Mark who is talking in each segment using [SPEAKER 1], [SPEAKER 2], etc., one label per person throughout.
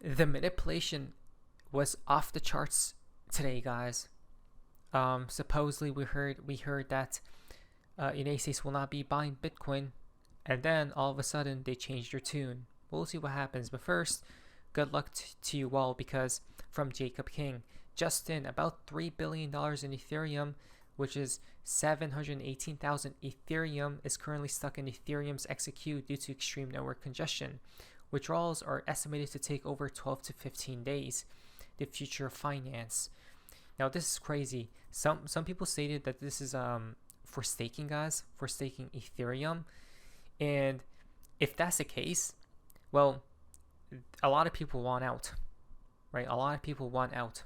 [SPEAKER 1] The manipulation was off the charts today, guys. Supposedly we heard that United States will not be buying Bitcoin, and then all of a sudden they changed their tune. We'll see what happens. But first, good luck to you all, because from Jacob King, just in about $3 billion in Ethereum, which is 718,000 Ethereum, is currently stuck in Ethereum's execute due to extreme network congestion. Withdrawals are estimated to take over 12 to 15 days. The future of finance. Now this is crazy. Some people stated that this is for staking, guys, for staking Ethereum, and if that's the case, well, a lot of people want out, right? A lot of people want out.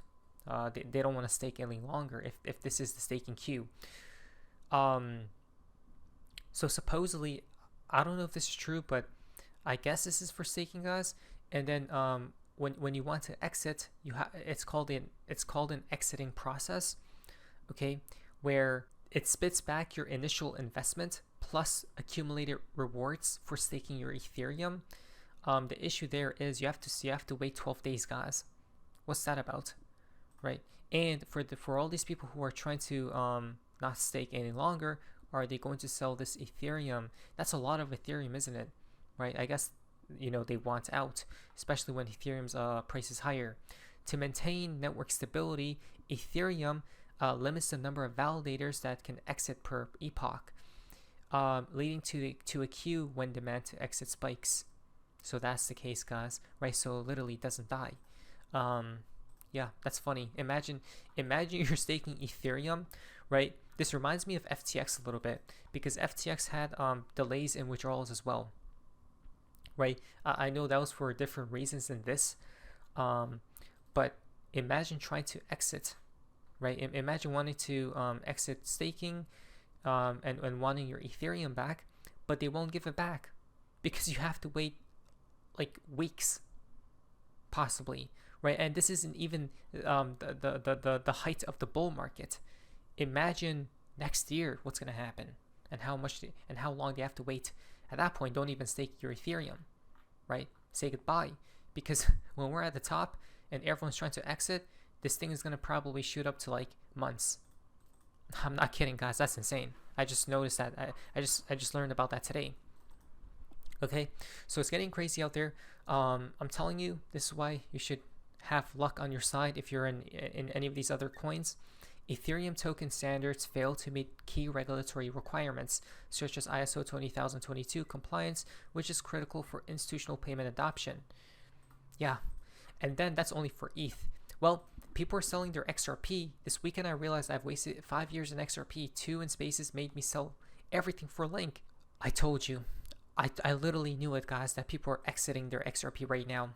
[SPEAKER 1] They don't want to stake any longer if this is the staking queue. So supposedly, I don't know if this is true, but I guess this is for staking, guys. And then when you want to exit, it's called an exiting process, okay, where it spits back your initial investment plus accumulated rewards for staking your Ethereum. The issue there is you have to wait 12 days, guys. What's that about, right? And for all these people who are trying to not stake any longer, are they going to sell this Ethereum? That's a lot of Ethereum, isn't it? Right? I guess they want out, especially when Ethereum's price is higher. To maintain network stability, Ethereum limits the number of validators that can exit per epoch, leading to a queue when demand to exit spikes. So that's the case, guys, right? So literally it doesn't die. Yeah, that's funny. Imagine you're staking Ethereum, right? This reminds me of FTX a little bit, because FTX had delays in withdrawals as well, right? I know that was for different reasons than this, but imagine trying to exit, right? Imagine wanting to exit staking and wanting your Ethereum back, but they won't give it back because you have to wait like weeks, possibly, right? And this isn't even the height of the bull market. Imagine next year what's going to happen, and how long they have to wait. At that point, don't even stake your Ethereum, right? Say goodbye, because when we're at the top and everyone's trying to exit, this thing is going to probably shoot up to like months. I'm not kidding, guys. That's insane. I just noticed that. I just learned about that today. Okay, so it's getting crazy out there. I'm telling you, this is why you should have luck on your side if you're in any of these other coins. Ethereum token standards fail to meet key regulatory requirements, such as ISO 20022 compliance, which is critical for institutional payment adoption. Yeah, and then that's only for ETH. Well, people are selling their XRP. This weekend I realized I've wasted 5 years in XRP. 2 in spaces made me sell everything for Link. I told you. I literally knew it, guys, that people are exiting their XRP right now.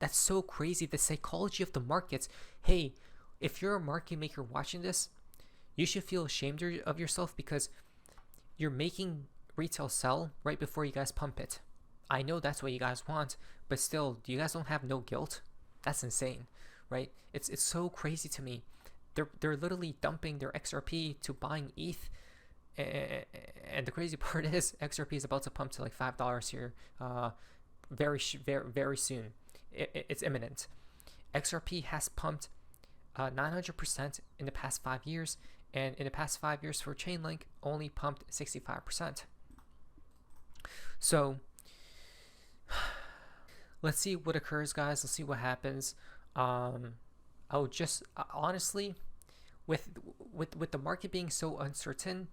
[SPEAKER 1] That's so crazy. The psychology of the markets. Hey, if you're a market maker watching this, you should feel ashamed of yourself, because you're making retail sell right before you guys pump it. I know that's what you guys want, but still, you guys don't have no guilt? That's insane, right? It's so crazy to me. They're literally dumping their XRP to buying ETH. And the crazy part is XRP is about to pump to like $5 here very soon. It's imminent. XRP has pumped 900% in the past 5 years, and in the past 5 years for Chainlink only pumped 65%. So let's see what occurs, guys. Let's see what happens. I would just honestly, with the market being so uncertain,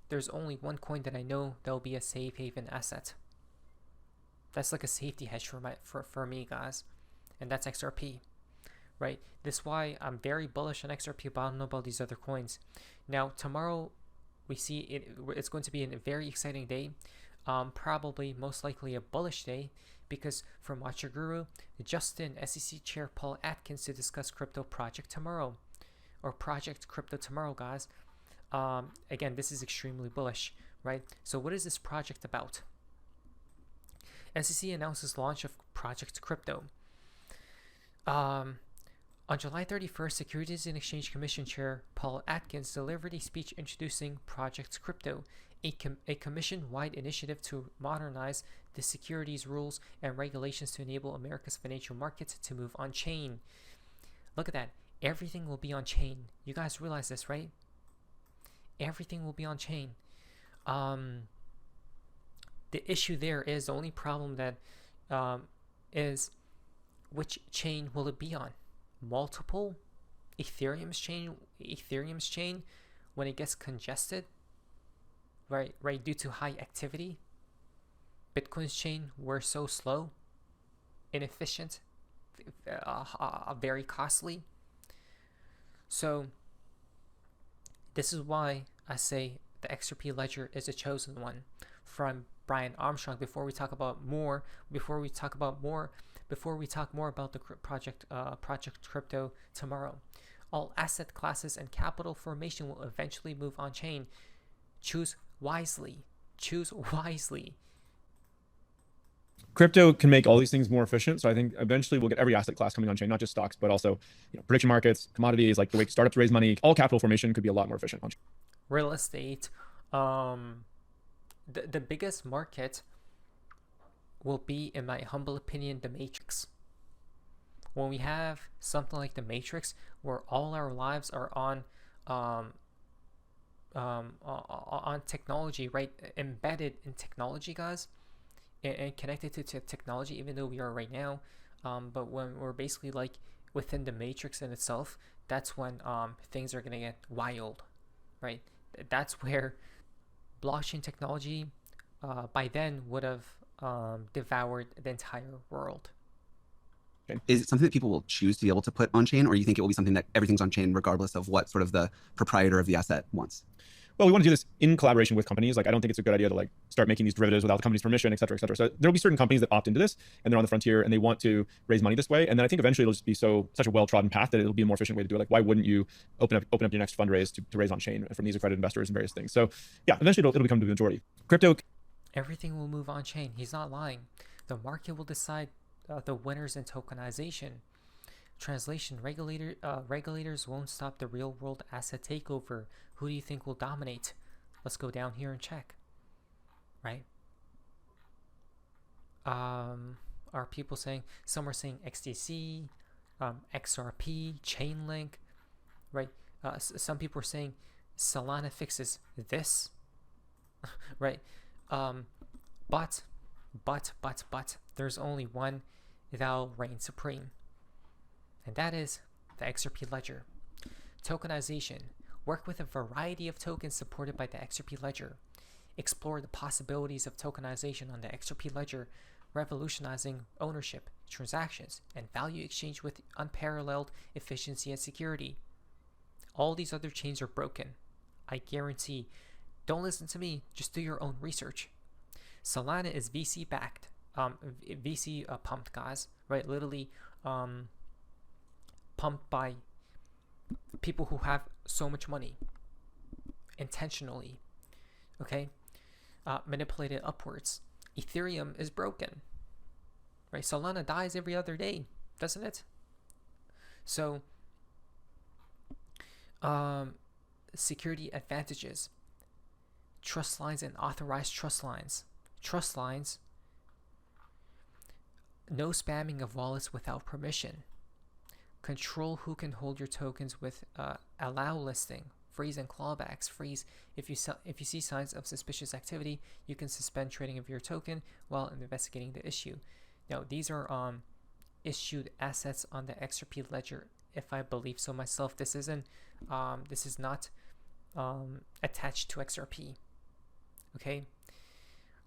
[SPEAKER 1] there's only one coin that I know that will be a safe haven asset. That's like a safety hedge for me, guys, and that's XRP, right? This is why I'm very bullish on XRP, but I don't know about these other coins. Now tomorrow, we see it's going to be a very exciting day, probably most likely a bullish day, because from Watch Your Guru, Justin, SEC Chair Paul Atkins, to discuss crypto project tomorrow, or project crypto tomorrow, guys. Again, this is extremely bullish, right? So what is this project about? SEC announces launch of Project Crypto. On July 31st, Securities and Exchange Commission Chair Paul Atkins delivered a speech introducing Project Crypto, a commission-wide initiative to modernize the securities rules and regulations to enable America's financial markets to move on chain. Look at that. Everything will be on chain. You guys realize this, right? Everything will be on chain. The issue there is, the only problem that is, which chain will it be on? Multiple? Ethereum's chain when it gets congested, right, due to high activity. Bitcoin's chain were so slow, inefficient, very costly. So this is why I say the XRP ledger is a chosen one. From Brian Armstrong. Before we talk more about the project crypto tomorrow, all asset classes and capital formation will eventually move on chain. Choose wisely.
[SPEAKER 2] Crypto can make all these things more efficient. So I think eventually we'll get every asset class coming on chain, not just stocks, but also prediction markets, commodities, like the way startups raise money. All capital formation could be a lot more efficient on chain.
[SPEAKER 1] Real estate, the biggest market will be, in my humble opinion, the Matrix. When we have something like the Matrix, where all our lives are on technology, right? Embedded in technology, guys, and connected to technology, even though we are right now. But when we're basically like within the Matrix in itself, that's when things are gonna get wild, right? That's where blockchain technology by then would have devoured the entire world.
[SPEAKER 3] Is it something that people will choose to be able to put on chain, or you think it will be something that everything's on chain regardless of what sort of the proprietor of the asset wants?
[SPEAKER 2] Well, we want to do this in collaboration with companies. Like, I don't think it's a good idea to like start making these derivatives without the company's permission, et cetera, et cetera. So there will be certain companies that opt into this and they're on the frontier and they want to raise money this way. And then I think eventually it'll just be such a well-trodden path that it'll be a more efficient way to do it. Like, why wouldn't you open up your next fundraise to raise on chain from these accredited investors and various things? So yeah, eventually it'll become the majority. Crypto.
[SPEAKER 1] Everything will move on chain. He's not lying. The market will decide the winners in tokenization. Translation: regulators won't stop the real-world asset takeover. Who do you think will dominate? Let's go down here and check. Right? Are people saying? Some are saying XDC, XRP, Chainlink, right? Some people are saying Solana fixes this, right? But there's only one that'll reign supreme, and that is the XRP ledger. Tokenization. Work with a variety of tokens supported by the XRP ledger. Explore the possibilities of tokenization on the XRP ledger, revolutionizing ownership, transactions, and value exchange with unparalleled efficiency and security. All these other chains are broken. I guarantee. Don't listen to me. Just do your own research. Solana is VC backed, VC pumped, guys. Right, literally pumped by people who have so much money, intentionally. Okay, manipulated upwards. Ethereum is broken. Right, Solana dies every other day, doesn't it? So, security advantages. Trust lines and authorized trust lines. Trust lines. No spamming of wallets without permission. Control who can hold your tokens with allow listing. Freeze and clawbacks. Freeze if you see signs of suspicious activity, you can suspend trading of your token while investigating the issue. Now these are issued assets on the XRP ledger, if I believe so myself. This isn't. This is not attached to XRP. Okay.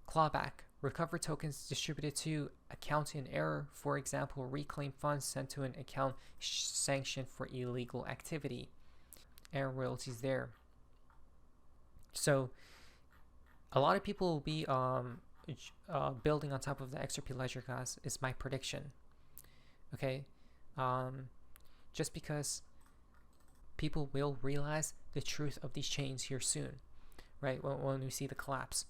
[SPEAKER 1] Clawback. Recover tokens distributed to account in error. For example, reclaim funds sent to an account sanctioned for illegal activity. And royalties there. So, a lot of people will be building on top of the XRP ledger, guys. Is my prediction. Okay, just because people will realize the truth of these chains here soon, right? When we see the collapse.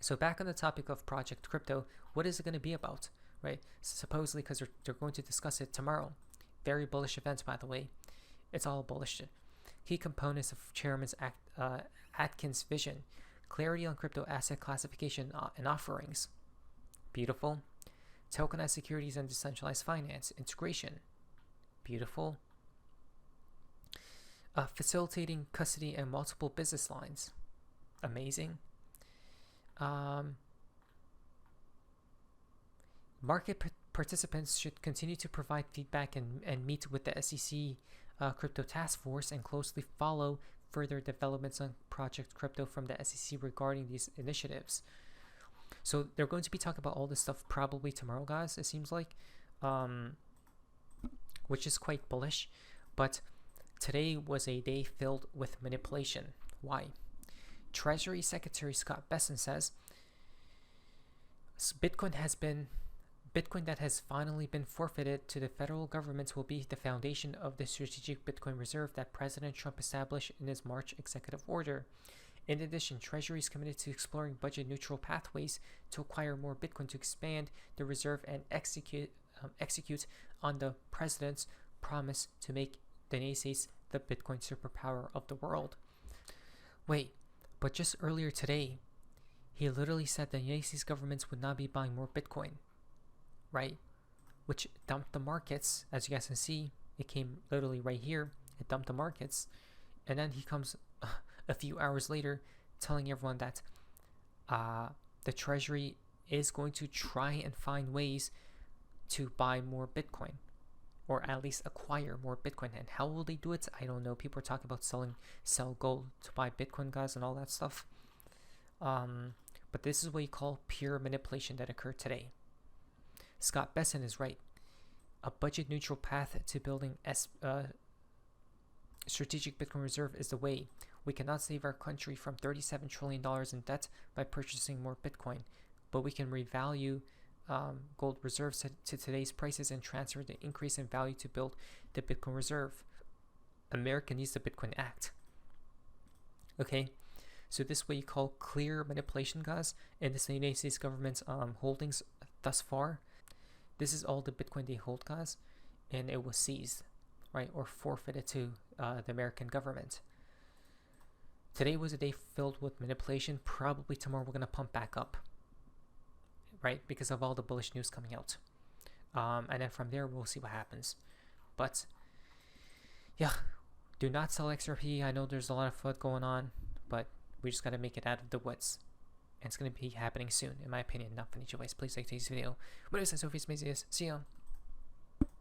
[SPEAKER 1] So back on the topic of Project Crypto, what is it going to be about, right? Supposedly, because they're going to discuss it tomorrow. Very bullish event, by the way. It's all bullish. Key components of Chairman Atkins' vision. Clarity on crypto asset classification and offerings. Beautiful. Tokenized securities and decentralized finance integration. Beautiful. Facilitating custody and multiple business lines. Amazing. Market participants should continue to provide feedback and meet with the SEC Crypto Task Force and closely follow further developments on Project Crypto from the SEC regarding these initiatives. So they're going to be talking about all this stuff probably tomorrow, guys, it seems like, which is quite bullish. But today was a day filled with manipulation. Why? Treasury Secretary Scott Bessent says Bitcoin that has finally been forfeited to the federal government will be the foundation of the strategic Bitcoin reserve that President Trump established in his March executive order. In addition, Treasury is committed to exploring budget-neutral pathways to acquire more Bitcoin to expand the reserve and execute on the president's promise to make the United States the Bitcoin superpower of the world. Wait, but just earlier today, he literally said the United States governments would not be buying more Bitcoin, right? Which dumped the markets. As you guys can see, it came literally right here. It dumped the markets. And then he comes a few hours later telling everyone that the Treasury is going to try and find ways to buy more Bitcoin, or at least acquire more Bitcoin. And how will they do it? I don't know. People are talking about sell gold to buy Bitcoin, guys, and all that stuff. But this is what you call pure manipulation that occurred today. Scott Bessent is right. A budget-neutral path to building strategic Bitcoin reserve is the way. We cannot save our country from $37 trillion in debt by purchasing more Bitcoin, but we can revalue gold reserves to today's prices and transfer the increase in value to build the Bitcoin reserve. America needs the Bitcoin Act. Okay, so this is what you call clear manipulation, guys, and this is the United States government's holdings thus far. This is all the Bitcoin they hold, guys, and it was seized, right, or forfeited to the American government. Today was a day filled with manipulation. Probably tomorrow we're going to pump back up, right, because of all the bullish news coming out. And then from there, we'll see what happens. But, yeah, do not sell XRP. I know there's a lot of FUD going on, but we just got to make it out of the woods. And it's going to be happening soon, in my opinion, not financial advice. Please like today's video. What is that? Sophie's Mazias. See ya.